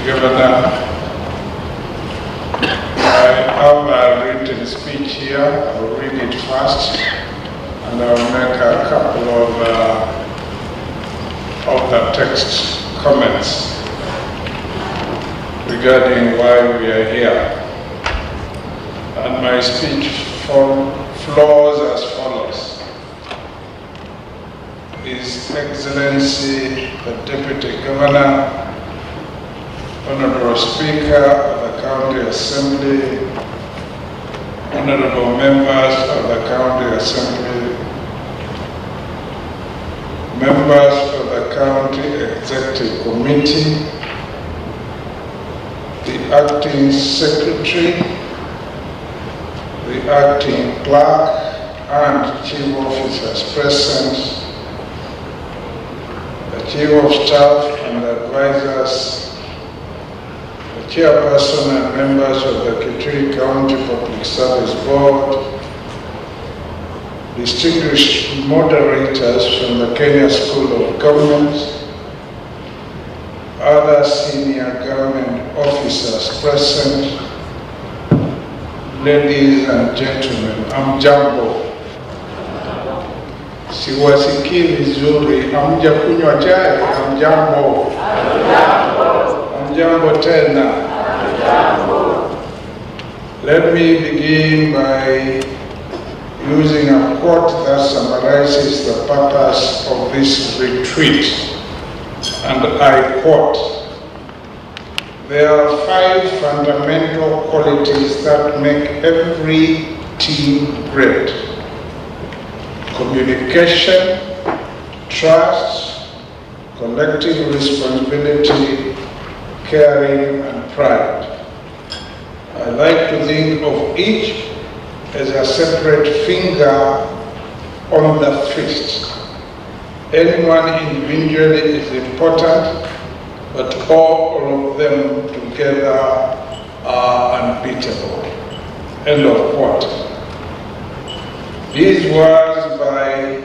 Governor, I have a written speech here. I'll read it first, and I'll make a couple of the text comments regarding why we are here. And my speech flows as follows. His Excellency, the Deputy Governor, Honorable Speaker of the County Assembly, Honorable Members of the County Assembly, Members of the County Executive Committee, the Acting Secretary, the Acting Clerk, and Chief Officers present, the Chief of Staff and advisors, the Chairperson and members of the Kitui County Public Service Board, distinguished moderators from the Kenya School of Government, other senior government officers present, ladies and gentlemen, hamjambo. Siwasikii vizuri, hamjakunywa chai, hamjambo. Hamjambo tena. Let me begin by using a quote that summarizes the purpose of this retreat. And I quote, "There are 5 fundamental qualities that make every team great: communication, trust, collective responsibility, caring, and pride. I like to think of each as a separate finger on the fist. Anyone individually is important, but all of them together are unbeatable." End of quote. These words by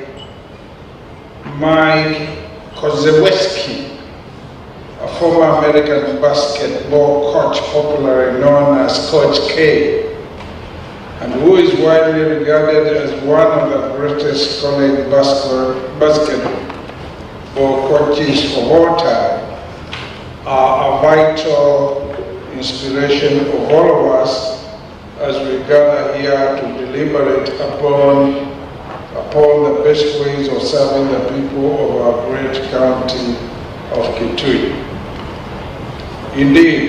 Mike Kozewski, a former American basketball coach popularly known as Coach K, and who is widely regarded as one of the greatest college basketball coaches of all time, are a vital inspiration of all of us as we gather here to deliberate upon the best ways of serving the people of our great county of Kitui. Indeed,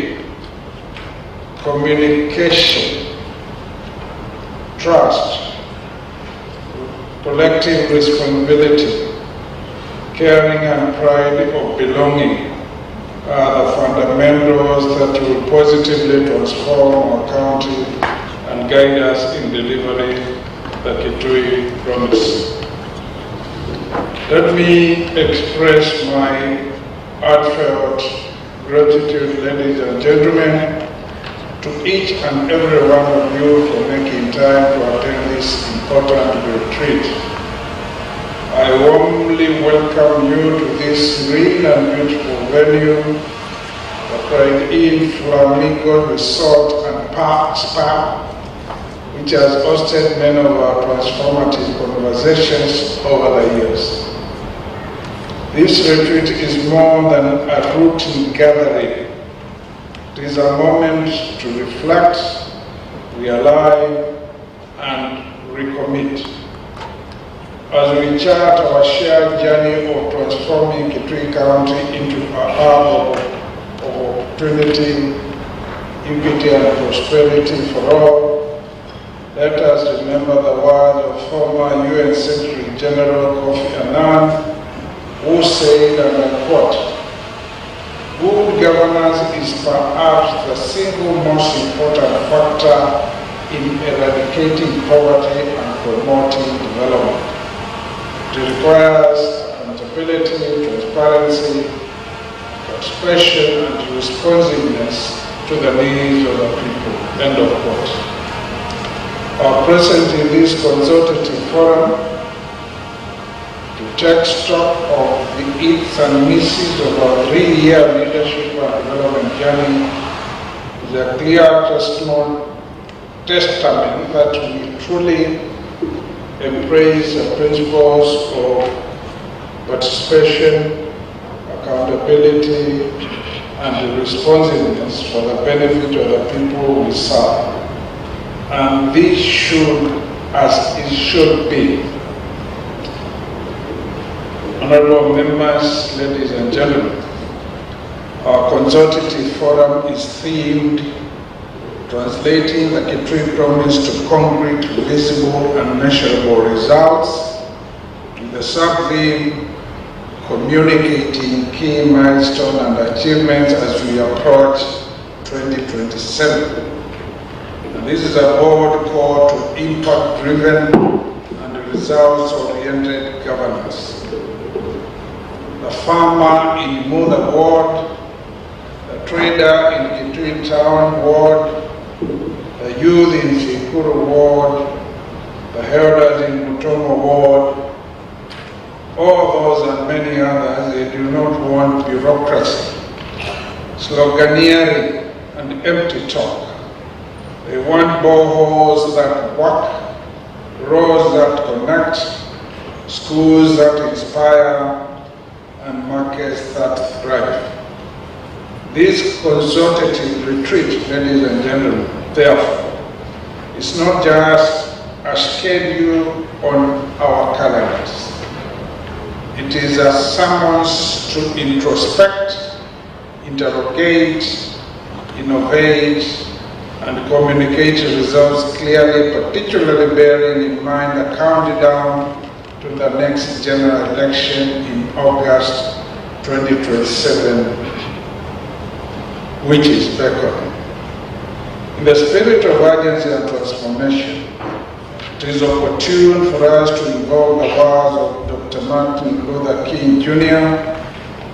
communication, trust, collective responsibility, caring, and pride of belonging are the fundamentals that will positively transform our county and guide us in delivering the Kitui promise. Let me express my heartfelt gratitude, ladies and gentlemen, to each and every one of you for making time to attend this important retreat. I warmly welcome you to this serene and beautiful venue, the Pride Inn Flamingo Resort and Spa, which has hosted many of our transformative conversations over the years. This retreat is more than a routine gathering. It is a moment to reflect, realign, and recommit. As we chart our shared journey of transforming Kitui County into a hub of opportunity, equity, and prosperity for all, let us remember the words of former UN Secretary General Kofi Annan, who said, and I quote, "Good governance is perhaps the single most important factor in eradicating poverty and promoting development. It requires accountability, transparency, participation, and responsiveness to the needs of the people." End of quote. Our presence in this consultative forum to take stock of the hits and misses of our 3-year leadership and development journey is a clear testament that we truly embrace the principles of participation, accountability, and responsiveness for the benefit of the people we serve. And this should, as it should be. Honorable members, ladies and gentlemen, our consultative forum is themed translating the Kitui promise to concrete, visible, and measurable results, with the sub-theme communicating key milestones and achievements as we approach 2027. And this is a bold call to impact-driven and results-oriented governance. The farmer in Mutha Ward, the trader in Kitui Town Ward, the youth in Sikuru Ward, the elders in Mutomo Ward, all those and many others, they do not want bureaucracy, sloganeering, and empty talk. They want boreholes that work, roads that connect, schools that inspire, and markets that thrive. This consultative retreat, ladies and gentlemen, therefore, is not just a schedule on our calendars. It is a summons to introspect, interrogate, innovate, and communicate results clearly, particularly bearing in mind the countdown to the next general election in August 2027, which is beckoning. In the spirit of urgency and transformation, it is opportune for us to invoke the words of Dr. Martin Luther King Jr.,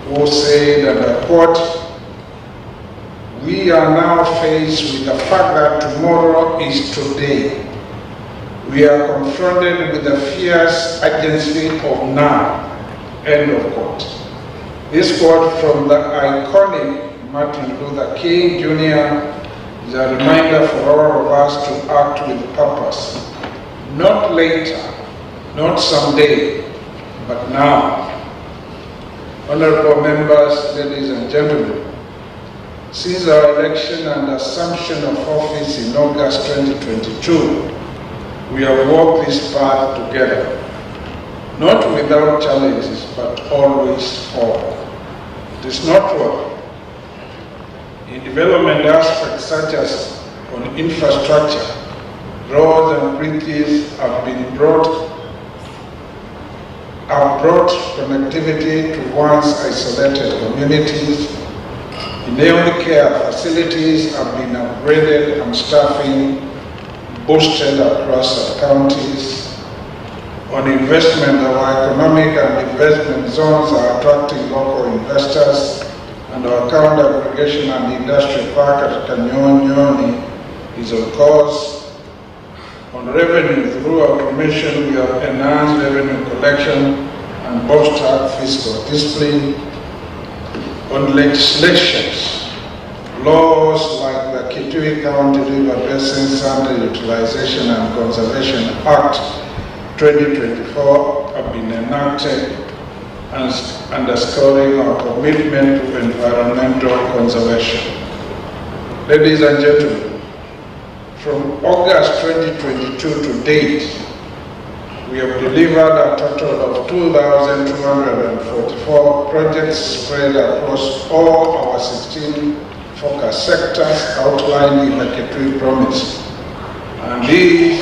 who said, and I quote, "We are now faced with the fact that tomorrow is today. We are confronted with the fierce urgency of now." End of quote. This quote from the iconic Martin Luther King Jr. is a reminder for all of us to act with purpose. Not later, not someday, but now. Honorable members, ladies and gentlemen, since our election and assumption of office in August 2022, we have walked this path together, not without challenges, but always forward. It is noteworthy. In development aspects such as on infrastructure, roads and bridges have brought connectivity to once isolated communities. In health care, facilities have been upgraded and staffing boosted across our counties. On investment, our economic and investment zones are attracting local investors, and our account aggregation and industrial park at Kanyonyoni is on course. On revenue, through automation, we have enhanced revenue collection and bolstered fiscal discipline. On legislations, laws like the Kitui County River Basin Sand Utilization and Conservation Act 2024 have been enacted, underscoring our commitment to environmental conservation. Ladies and gentlemen, from August 2022 to date, we have delivered a total of 2,244 projects spread across all our 16 focus sectors outlined in the Kitui Promise. And these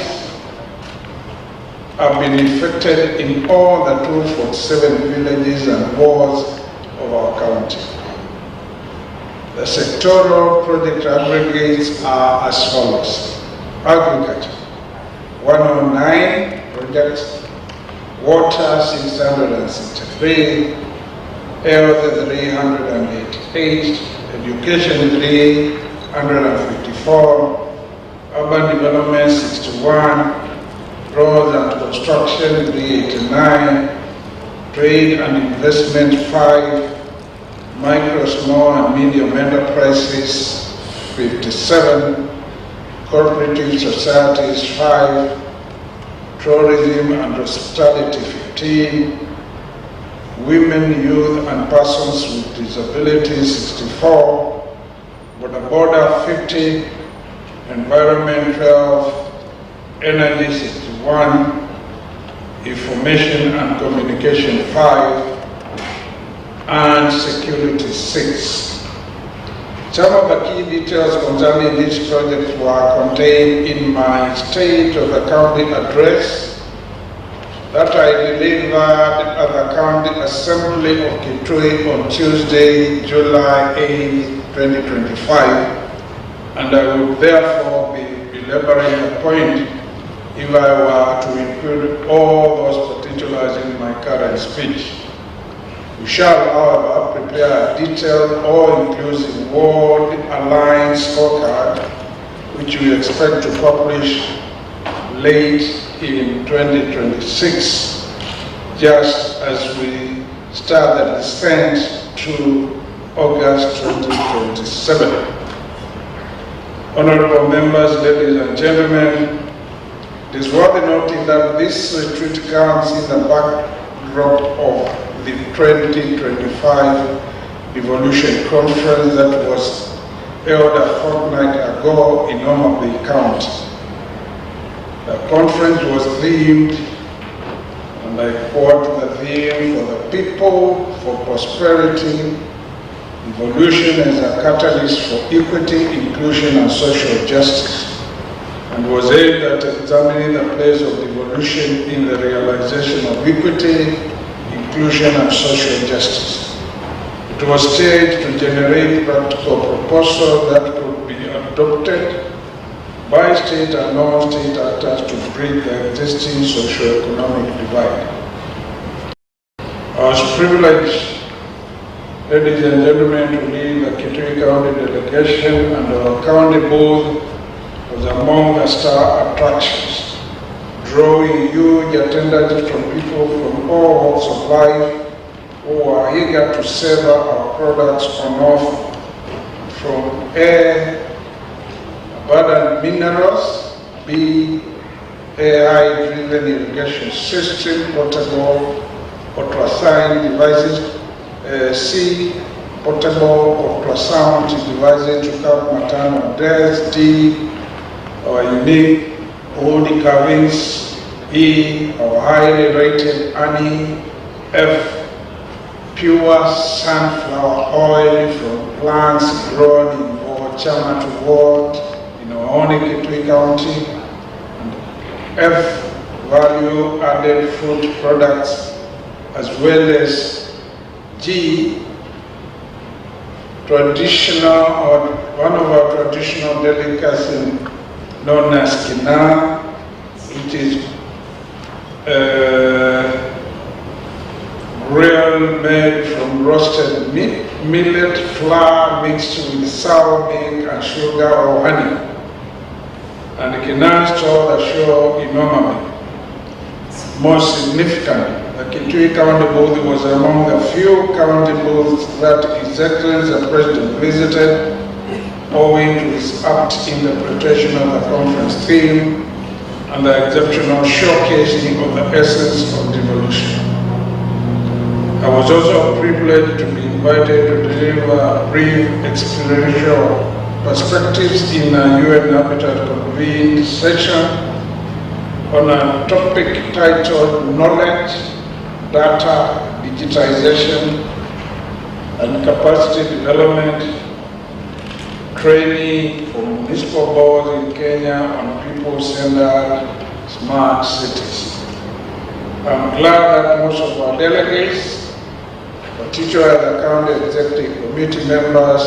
have been effected in all the 247 villages and wards of our county. The sectoral project aggregates are as follows: agriculture, 109 projects, water 663, health 388, education 354, urban development 61, roads and construction 389, trade and investment 5, micro, small and medium enterprises 57, cooperative societies 5, tourism and hospitality 15, women, youth and persons with disabilities 64, border 50, environment 12, energy 61, information and communication 5, and security 6. Some of the key details concerning these projects were contained in my State of the County address that I delivered at the County Assembly of Kitui on Tuesday, July 8, 2025, and I would therefore be elaborating the point if I were to include all those particulars in my current speech. We shall, however, prepare a detailed all-inclusive world-aligned scorecard, which we expect to publish late in 2026, just as we start the descent to August 2027. Honorable members, ladies and gentlemen, it is worth noting that this retreat comes in the backdrop of the 2025 Devolution Conference that was held a fortnight ago in Malombe County. The conference was themed, and I quote the theme, "For the people, for prosperity, devolution as a catalyst for equity, inclusion and social justice," and was aimed at examining the place of devolution in the realization of equity, inclusion and social justice. It was staged to generate practical proposals that could be adopted by state and non-state actors to bridge the existing socio-economic divide. I was privileged, ladies and gentlemen, to lead the Kitui County delegation, and our county booth was among the star attractions, drawing huge attendance from people from all walks of life who are eager to savor our products on offer, from air, abundant minerals, B, AI-driven irrigation system, portable ultrasound devices, C, portable ultrasound devices to help maternal deaths, D, our unique old carvings, E, our highly rated honey, F, pure sunflower oil from plants grown in Chama to Ward in our own Kitui County, and F, value-added food products, as well as G, traditional, or one of our traditional delicacies known as kina, which is grill made from roasted millet flour mixed with sour milk and sugar or honey. And kina stole the show enormously. Most significantly, the Kitui County booth was among the few county booths that His Excellency the President visited, owing to his apt interpretation of the conference theme and the exceptional showcasing of the essence of devolution. I was also privileged to be invited to deliver a brief experiential perspectives in a UN Habitat convened session on a topic titled Knowledge, Data, Digitization and Capacity Development, Training for municipal boards in Kenya on people-centered smart cities. I'm glad that most of our delegates, particularly the County Executive Committee members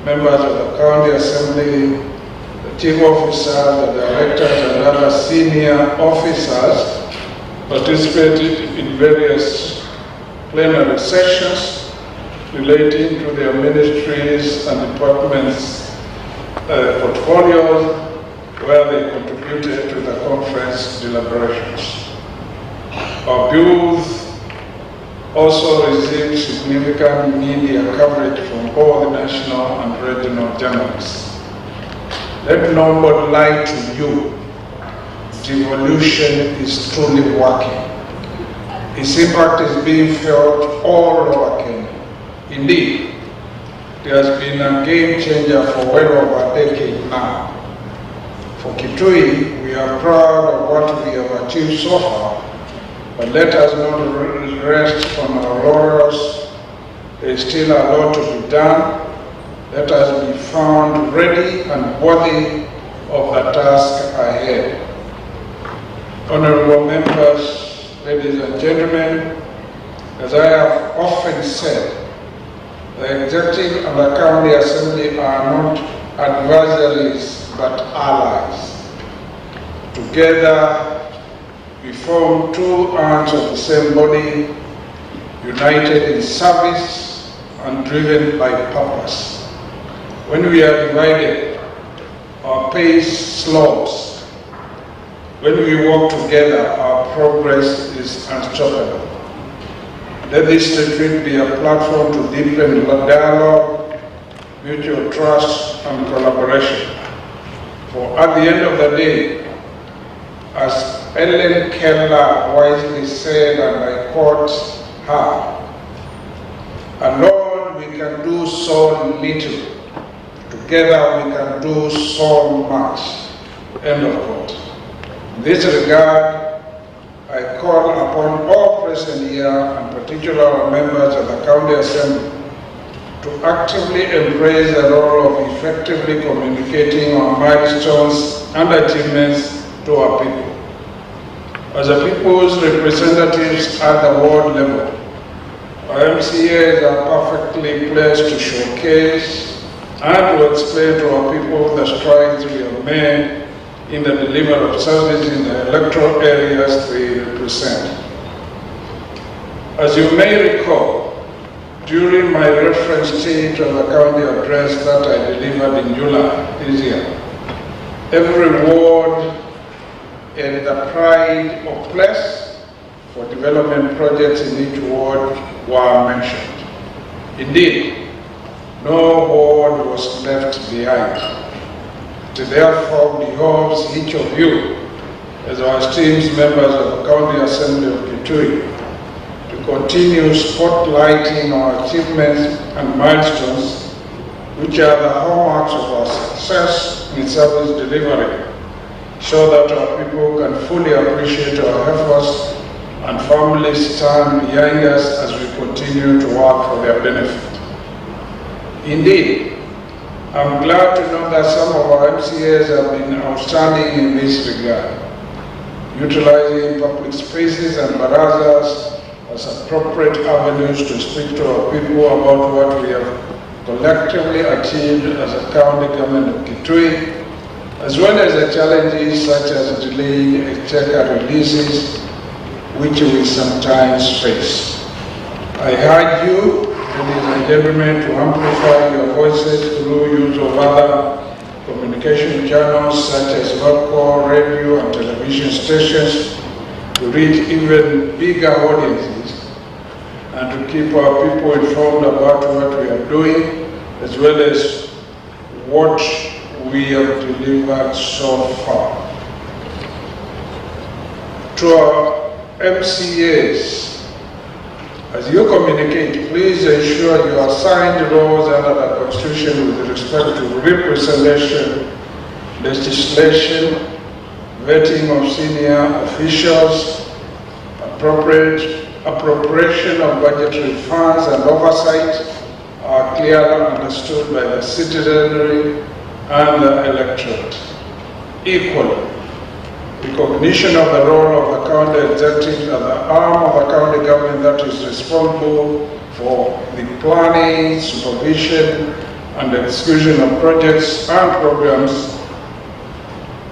of the County Assembly, the Chief Officers, the Directors and other senior officers participated in various plenary sessions relating to their ministries and departments' portfolios, where they contributed to the conference deliberations. Our booth also received significant media coverage from all the national and regional journalists. Let nobody lie to you. Devolution is truly working. Its impact is being felt all over Kenya. Indeed, it has been a game changer for well over a decade now. For Kitui, we are proud of what we have achieved so far, but let us not rest on our laurels. There is still a lot to be done. Let us be found ready and worthy of the task ahead. Honorable members, ladies and gentlemen, as I have often said, the Executive and the County Assembly are not adversaries but allies. Together, we form two arms of the same body, united in service and driven by purpose. When we are divided, our pace slows. When we work together, our progress is unstoppable. Let this retreat be a platform to deepen dialogue, mutual trust, and collaboration. For at the end of the day, as Ellen Keller wisely said, and I quote her, "Alone we can do so little, together we can do so much." End of quote. In this regard, I call upon all present here, and particularly members of the County Assembly, to actively embrace the role of effectively communicating our milestones and achievements to our people. As the people's representatives at the ward level, our MCAs are perfectly placed to showcase and to explain to our people the strides we have made in the delivery of service in the electoral areas they represent. As you may recall, during my reference state of the county address that I delivered in July this year, every ward and the pride of place for development projects in each ward were mentioned. Indeed, no ward was left behind. It therefore behoves each of you, as our esteemed members of the County Assembly of Kitui, to continue spotlighting our achievements and milestones, which are the hallmarks of our success in service delivery, so that our people can fully appreciate our efforts and firmly stand behind us as we continue to work for their benefit. Indeed, I'm glad to know that some of our MCAs have been outstanding in this regard, utilizing public spaces and barazas as appropriate avenues to speak to our people about what we have collectively achieved as a county government of Kitui, as well as the challenges such as delayed exchequer releases, which we sometimes face. I urge you, ladies and gentlemen, to amplify your voices through use of other communication channels such as local radio and television stations to reach even bigger audiences and to keep our people informed about what we are doing, as well as what we have delivered so far. To our MCAs, as you communicate, please ensure you assign roles under the Constitution with respect to representation, legislation, vetting of senior officials, appropriation of budgetary funds and oversight are clearly understood by the citizenry and the electorate. Equally, recognition of the role of the county executive as the arm of the county government that is responsible for the planning, supervision, and execution of projects and programs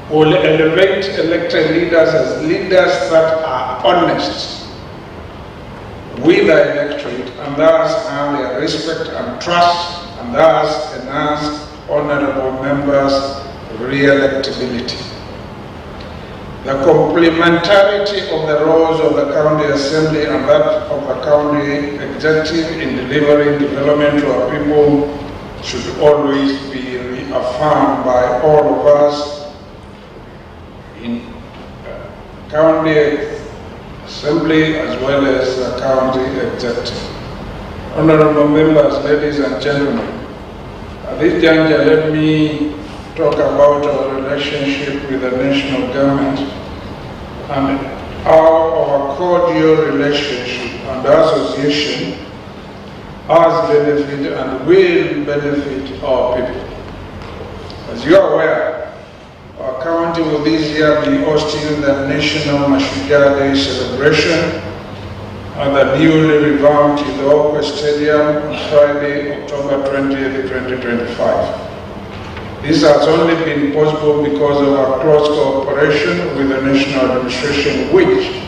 will elevate elected leaders as leaders that are honest with the electorate and thus earn their respect and trust, and thus enhance honorable members' re-electability. The complementarity of the roles of the County Assembly and that of the County Executive in delivering development to our people should always be reaffirmed by all of us in County Assembly as well as the County Executive. Honorable members, ladies and gentlemen, at this juncture, let me talk about our relationship with the national government and how our cordial relationship and association has benefited and will benefit our people. As you are aware, our county will this year be hosting the National Mashujaa Day celebration at the newly revamped Kitui Stadium on Friday, October 20th, 2025. This has only been possible because of our close cooperation with the national administration, which,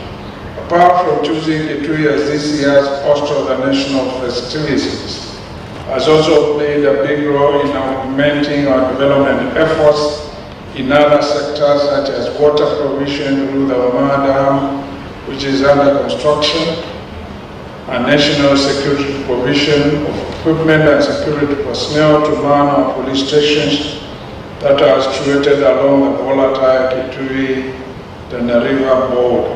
apart from choosing Kitui as this year's host of the national festivities, has also played a big role in augmenting our development efforts in other sectors such as water provision through the Omar Dam, which is under construction, and national security provision of equipment and security personnel to man our police stations that are situated along the volatile Kitui-Tana River border.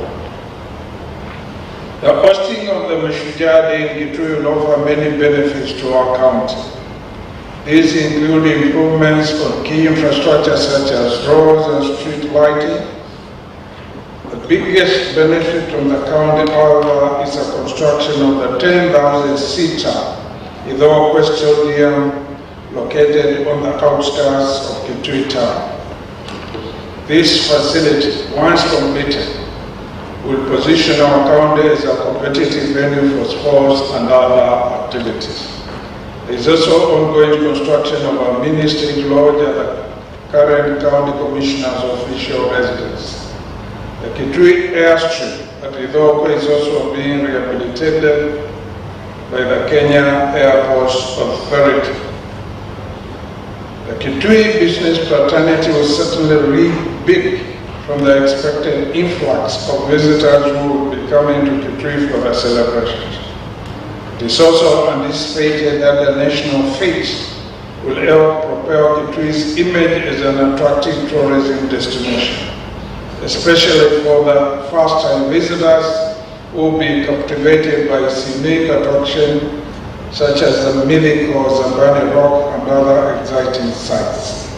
The hosting of the Mashujaa Day in Kitui will offer many benefits to our county. These include improvements on key infrastructure such as roads and street lighting. The biggest benefit from the county, however, is the construction of the 10,000-seater Kitui Stadium located on the outskirts of Kitui town. This facility, once completed, will position our county as a competitive venue for sports and other activities. There is also ongoing construction of a mini-state lodge at the current county commissioner's official residence. The Kitui airstrip at Kitui is also being rehabilitated by the Kenya Airports Authority. The Kitui business fraternity will certainly reap big from the expected influx of visitors who will be coming to Kitui for the celebrations. It is also anticipated that the national feast will help propel Kitui's image as an attractive tourism destination, especially for the first-time visitors who will be captivated by its unique attraction such as the mythical Zambani Rock and other exciting sites.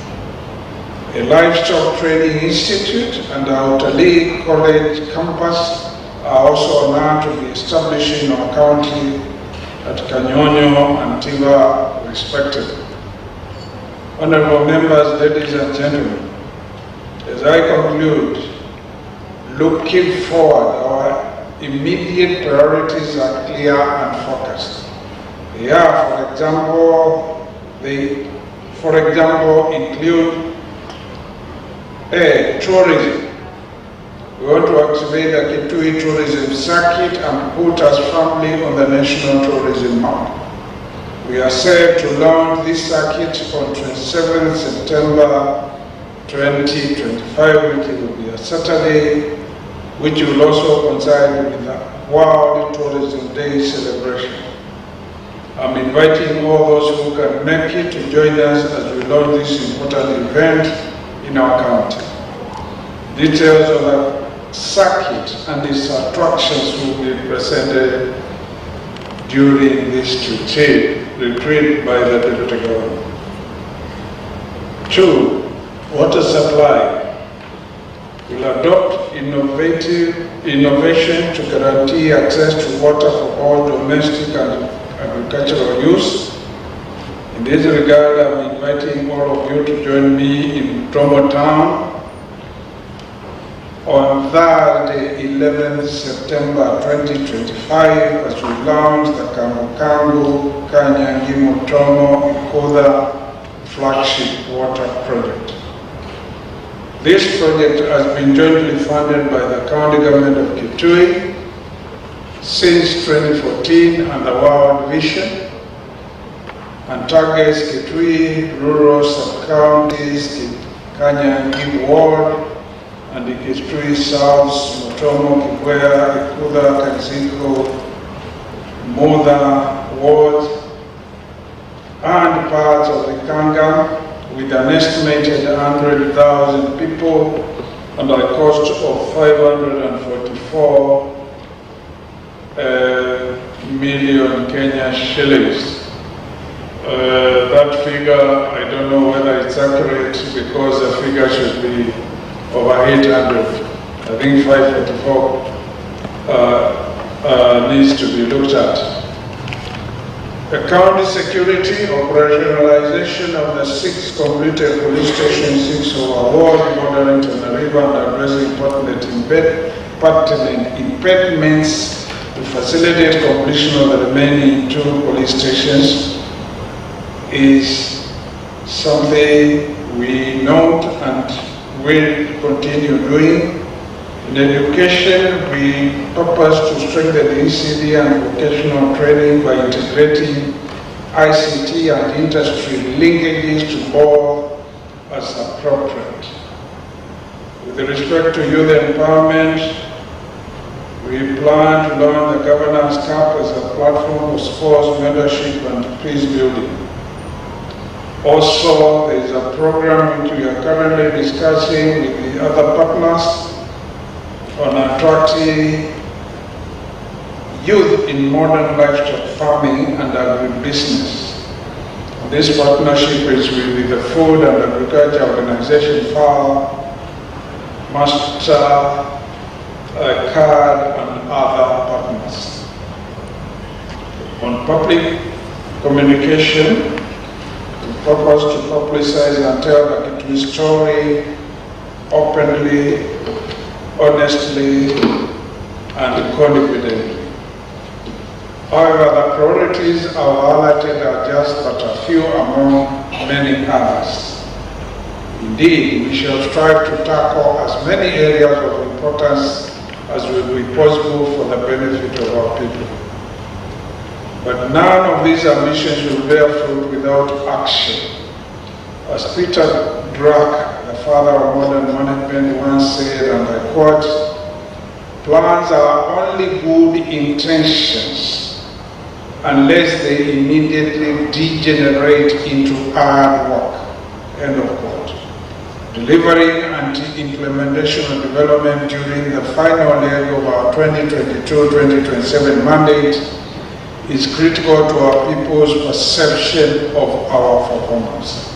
A livestock training institute and our Utalii College campus are also honored to be established in our county at Kanyonyo and Tiva, respectively. Honorable members, ladies and gentlemen, as I conclude, looking forward, our immediate priorities are clear and focused. They are, for example, include A. Tourism. We want to activate the Kitui tourism circuit and put us firmly on the national tourism map. We are set to launch this circuit on 27 September 2025, which will be a Saturday, which will also coincide with the World Tourism Day celebration. I'm inviting all those who can make it to join us as we launch this important event in our county. Details of the circuit and its attractions will be presented during this retreat by the Deputy Governor. 2. Water supply. We'll adopt innovation to guarantee access to water for all domestic and agricultural use. In this regard, I'm inviting all of you to join me in Tomo Town on Thursday, 11th September 2025, as we launch the Kangu Kanyangi Mutomo Ikoda flagship water project. This project has been jointly funded by the county government of Kitui since 2014 and the World Vision, and targets Kitui rural sub-counties, Kanyangi Ward, and the Kitui, South, Motomo, Kikwea, Ikuda, Kaziko, Moda, Ward, and parts of the Kanga, with an estimated 100,000 people and a cost of 544 million Kenya shillings. That figure, I don't know whether it's accurate because the figure should be over 800. I think 544 needs to be looked at. The county security operationalization of the 6 completed police stations, 6 overall bordering to the river and addressing pertinent impediments to facilitate completion of the remaining 2 police stations is something we note and will continue doing. In education, we purpose to strengthen the ECD and vocational training by integrating ICT and industry linkages to both as appropriate. With respect to youth empowerment, we plan to launch the Governance Cup as a platform for sports, mentorship, and peace building. Also, there is a program which we are currently discussing with the other partners on attracting youth in modern livestock farming and agribusiness. This partnership is with the Food and Agriculture Organization, FAO, Master, CARD, and other partners. On public communication, we purpose to publicize and tell the Kitui story openly, honestly, and confidently. However, the priorities are highlighted are just but a few among many others. Indeed, we shall strive to tackle as many areas of importance as will be possible for the benefit of our people. But none of these ambitions will bear fruit without action. As Peter Drucker, the father of modern management, once said, and I quote, "Plans are only good intentions unless they immediately degenerate into hard work." End of quote. Delivering and implementation of development during the final leg of our 2022-2027 mandate is critical to our people's perception of our performance.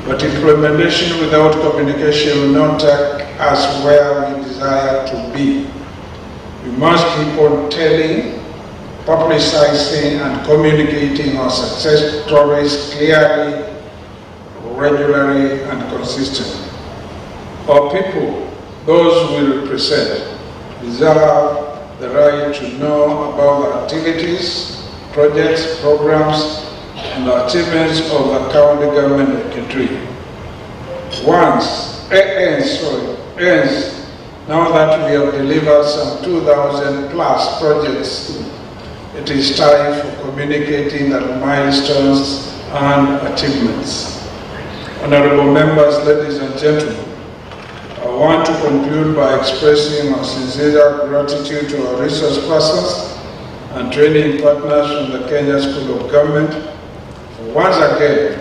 But implementation without communication will not take us where we desire to be. We must keep on telling, publicizing, and communicating our success stories clearly, regularly, and consistently. Our people, those we represent, deserve the right to know about the activities, projects, programs, and the achievements of the county government of Kitui. Now that we have delivered some 2,000 plus projects, it is time for communicating the milestones and achievements. Honorable members, ladies and gentlemen, I want to conclude by expressing our sincere gratitude to our resource persons and training partners from the Kenya School of Government for once again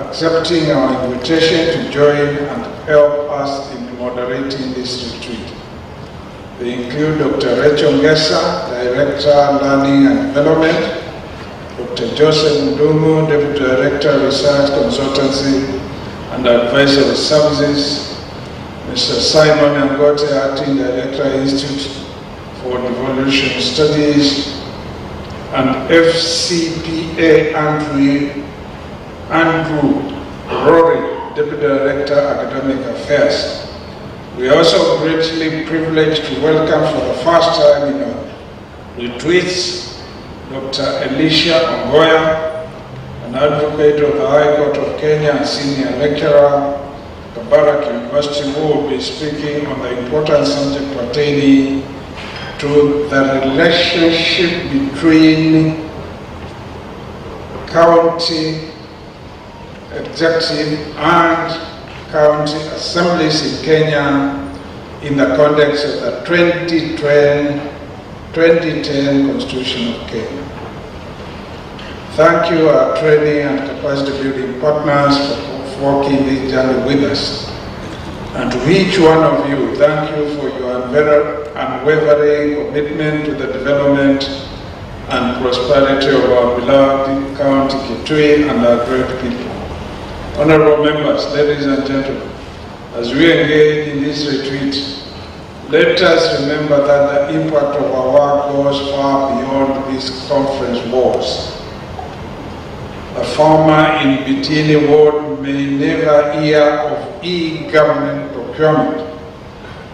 accepting our invitation to join and help us in moderating this retreat. They include Dr. Rachel Ngesa, Director, Learning and Development, Dr. Joseph Ndumu, Deputy Director, Research Consultancy and Advisory Services, Mr. Simon Angote, Acting Director, Institute for Devolution Studies, and FCPA Andrew Rory, Deputy Director, Academic Affairs. We are also greatly privileged to welcome for the first time in our retreats Dr. Elisha Ongoya, an advocate of the High Court of Kenya and senior lecturer at Kabarak University, who will be speaking on the important subject pertaining to the relationship between county executive and county assemblies in Kenya in the context of the 2010 Constitution of Kenya. Thank you, our training and capacity building partners, for walking this journey with us. And to each one of you, thank you for your unwavering commitment to the development and prosperity of our beloved county Kitui and our great people. Honorable members, ladies and gentlemen, as we engage in this retreat, let us remember that the impact of our work goes far beyond these conference walls. A farmer in Bitini Ward may never hear of e-government procurement,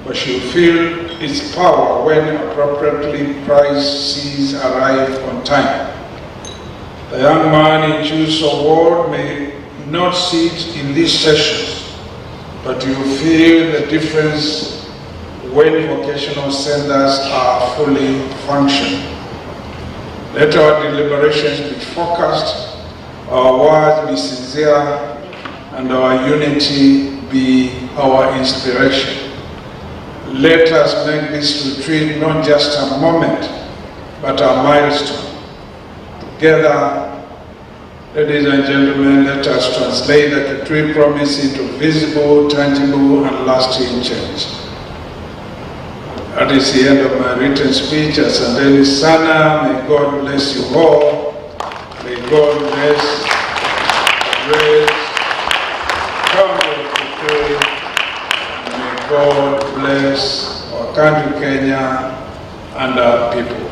but she'll feel its power when appropriately priced seeds arrive on time. The young man in Chuso Ward may not sit in these sessions, but you feel the difference when vocational centers are fully functioning. Let our deliberations be focused, our words be sincere, and our unity be our inspiration. Let us make this retreat not just a moment, but a milestone. Together, ladies and gentlemen, let us translate the Kitui promise into visible, tangible, and lasting change. That is the end of my written speech. Asanteni sana. May God bless you all. May God bless the great county of Kitui. May God bless our country, Kenya, and our people.